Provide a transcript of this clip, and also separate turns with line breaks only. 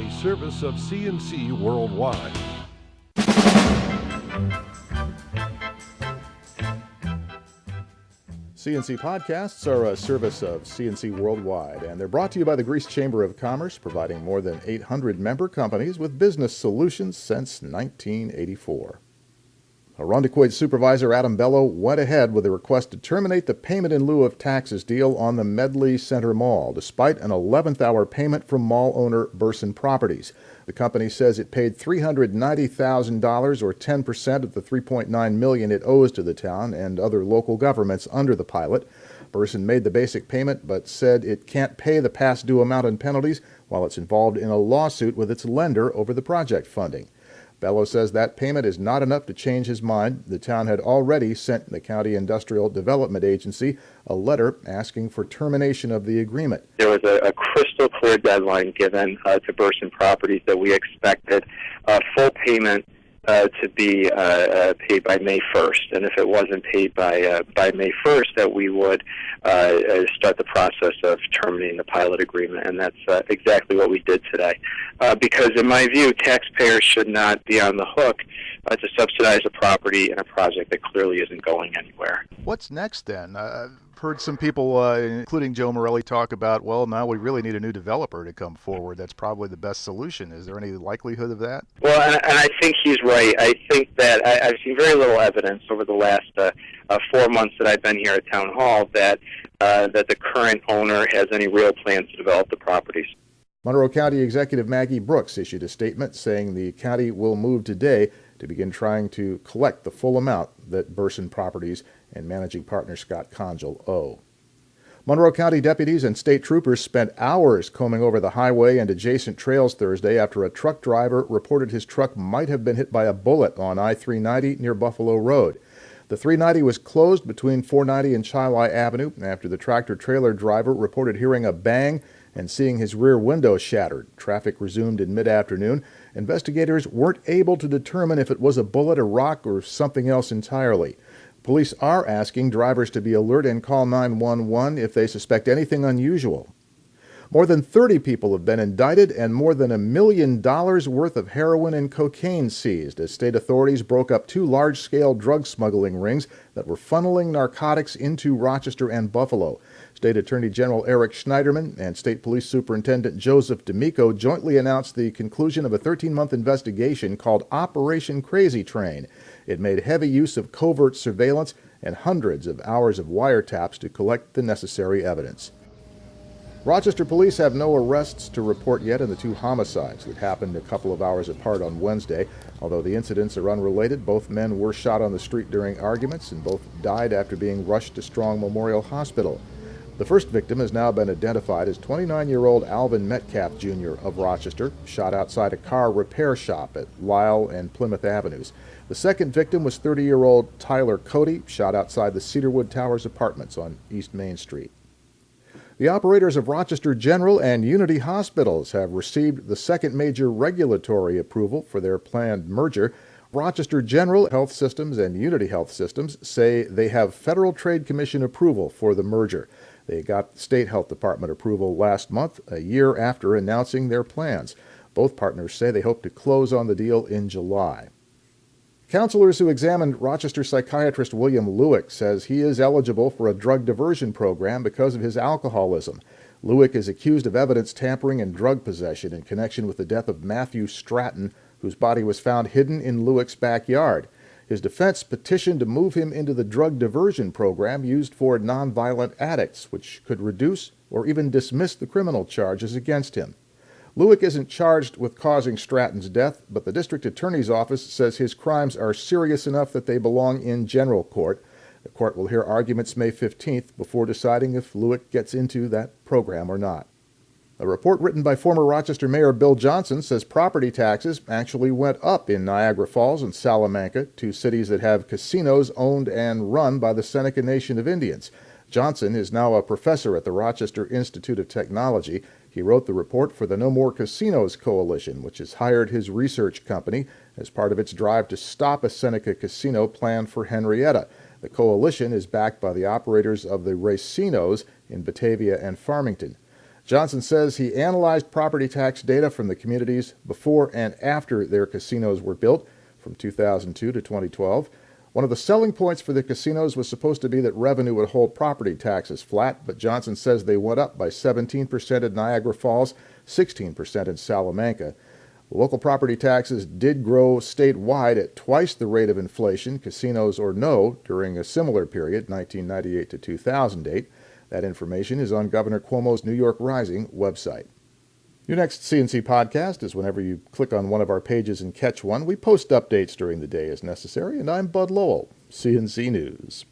a service of CNC Worldwide.
CNC Podcasts are a service of CNC Worldwide, and they're brought to you by the Greece Chamber of Commerce, providing more than 800 member companies with business solutions since 1984. Irondequoit Supervisor Adam Bello went ahead with a request to terminate the payment in lieu of taxes deal on the Medley Center Mall, despite an 11th hour payment from mall owner Burson Properties. The company says it paid $390,000, or 10% of the $3.9 million it owes to the town and other local governments under the pilot. Burson made the basic payment, but said it can't pay the past due amount in penalties while it's involved in a lawsuit with its lender over the project funding. Bello says that payment is not enough to change his mind. The town had already sent the County Industrial Development Agency a letter asking for termination of the agreement.
There was a crystal clear deadline given to Burson Properties that we expected full payment to be paid by May 1st. And if it wasn't paid by May 1st, that we would start the process of terminating the pilot agreement. And that's exactly what we did today. Because in my view, taxpayers should not be on the hook to subsidize a property in a project that clearly isn't going anywhere.
What's next then? I've heard some people, including Joe Morelli, talk about, well, now we really need a new developer to come forward. That's probably the best solution. Is there any likelihood of that?
Well, and I think he's right. I think that I've seen very little evidence over the last 4 months that I've been here at Town Hall that the current owner has any real plans to develop the properties.
Monroe County Executive Maggie Brooks issued a statement saying the county will move today to begin trying to collect the full amount that Burson Properties and managing partner Scott Conjal owe. Monroe County deputies and state troopers spent hours combing over the highway and adjacent trails Thursday after a truck driver reported his truck might have been hit by a bullet on I-390 near Buffalo Road. The 390 was closed between 490 and Chilai Avenue after the tractor-trailer driver reported hearing a bang and seeing his rear window shattered. Traffic resumed in mid-afternoon. Investigators weren't able to determine if it was a bullet, a rock, or something else entirely. Police are asking drivers to be alert and call 911 if they suspect anything unusual. More than 30 people have been indicted and more than $1 million worth of heroin and cocaine seized as state authorities broke up two large-scale drug smuggling rings that were funneling narcotics into Rochester and Buffalo. State Attorney General Eric Schneiderman and State Police Superintendent Joseph D'Amico jointly announced the conclusion of a 13-month investigation called Operation Crazy Train. It made heavy use of covert surveillance and hundreds of hours of wiretaps to collect the necessary evidence. Rochester police have no arrests to report yet in the two homicides that happened a couple of hours apart on Wednesday. Although the incidents are unrelated, both men were shot on the street during arguments and both died after being rushed to Strong Memorial Hospital. The first victim has now been identified as 29-year-old Alvin Metcalf, Jr. of Rochester, shot outside a car repair shop at Lyle and Plymouth Avenues. The second victim was 30-year-old Tyler Cody, shot outside the Cedarwood Towers Apartments on East Main Street. The operators of Rochester General and Unity Hospitals have received the second major regulatory approval for their planned merger. Rochester General Health Systems and Unity Health Systems say they have Federal Trade Commission approval for the merger. They got the State Health Department approval last month, a year after announcing their plans. Both partners say they hope to close on the deal in July. Counselors who examined Rochester psychiatrist William Lewick says he is eligible for a drug diversion program because of his alcoholism. Lewick is accused of evidence tampering and drug possession in connection with the death of Matthew Stratton, whose body was found hidden in Lewick's backyard. His defense petitioned to move him into the drug diversion program used for nonviolent addicts, which could reduce or even dismiss the criminal charges against him. Lewick isn't charged with causing Stratton's death, but the district attorney's office says his crimes are serious enough that they belong in general court. The court will hear arguments May 15th before deciding if Lewick gets into that program or not. A report written by former Rochester Mayor Bill Johnson says property taxes actually went up in Niagara Falls and Salamanca, two cities that have casinos owned and run by the Seneca Nation of Indians. Johnson is now a professor at the Rochester Institute of Technology. He wrote the report for the No More Casinos Coalition, which has hired his research company as part of its drive to stop a Seneca casino planned for Henrietta. The coalition is backed by the operators of the Racinos in Batavia and Farmington. Johnson says he analyzed property tax data from the communities before and after their casinos were built from 2002 to 2012. One of the selling points for the casinos was supposed to be that revenue would hold property taxes flat, but Johnson says they went up by 17% in Niagara Falls, 16% in Salamanca. Local property taxes did grow statewide at twice the rate of inflation, casinos or no, during a similar period, 1998 to 2008. That information is on Governor Cuomo's New York Rising website. Your next CNC podcast is whenever you click on one of our pages and catch one. We post updates during the day as necessary, and I'm Bud Lowell, CNC News.